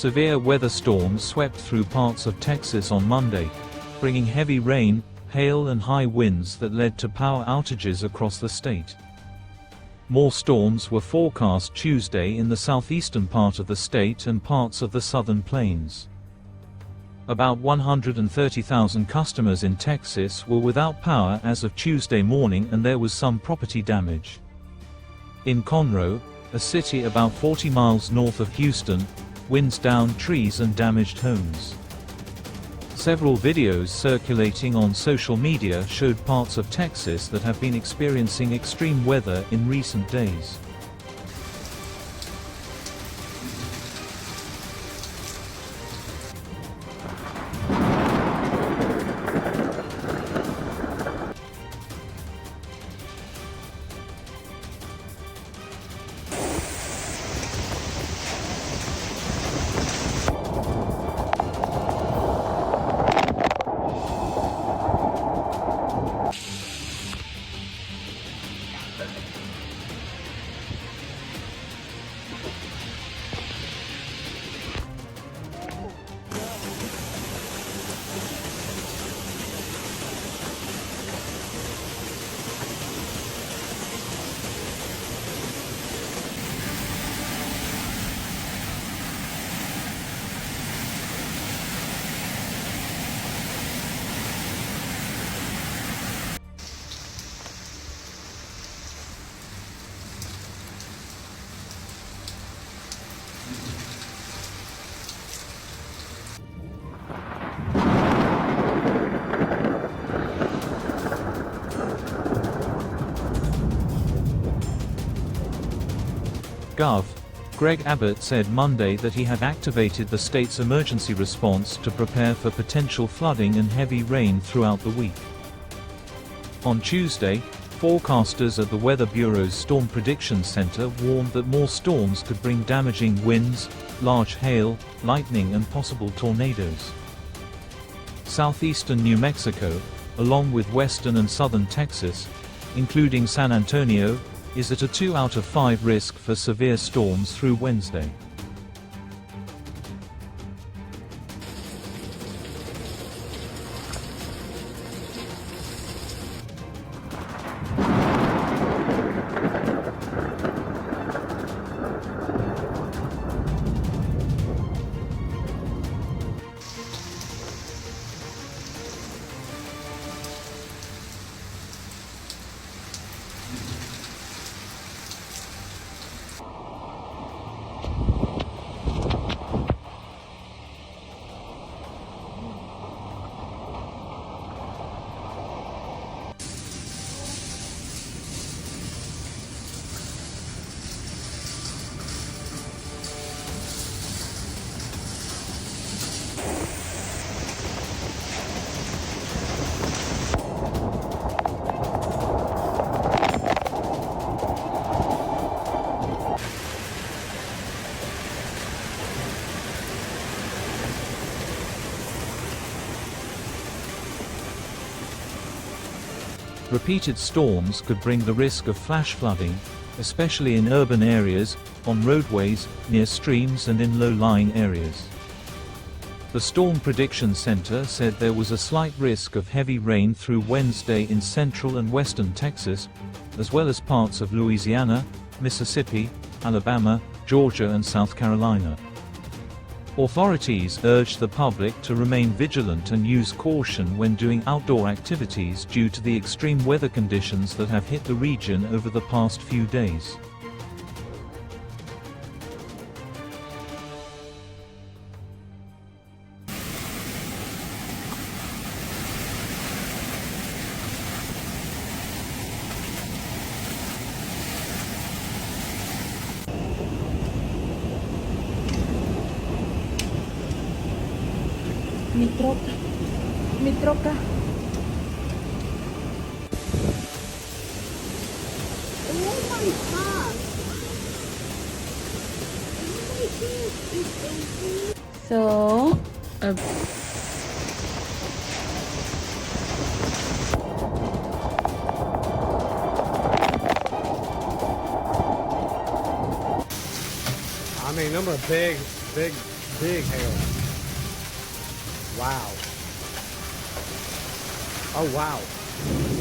Severe weather storms swept through parts of Texas on Monday, bringing heavy rain, hail and high winds that led to power outages across the state. More storms were forecast Tuesday in the southeastern part of the state and parts of the southern plains. About 130,000 customers in Texas were without power as of Tuesday morning, and there was some property damage. In Conroe, a city about 40 miles north of Houston, winds downed trees and damaged homes. Several videos circulating on social media showed parts of Texas that have been experiencing extreme weather in recent days. Gov. Greg Abbott said Monday that he had activated the state's emergency response to prepare for potential flooding and heavy rain throughout the week. On Tuesday, forecasters at the Weather Bureau's Storm Prediction Center warned that more storms could bring damaging winds, large hail, lightning and possible tornadoes. Southeastern New Mexico, along with western and southern Texas, including San Antonio, is at a 2 out of 5 risk for severe storms through Wednesday. Repeated storms could bring the risk of flash flooding, especially in urban areas, on roadways, near streams and in low-lying areas. The Storm Prediction Center said there was a slight risk of heavy rain through Wednesday in central and western Texas, as well as parts of Louisiana, Mississippi, Alabama, Georgia and South Carolina. Authorities urged the public to remain vigilant and use caution when doing outdoor activities due to the extreme weather conditions that have hit the region over the past few days. Mi troca. Oh my God. So, I mean, them are big Big hail. Wow. Oh, wow.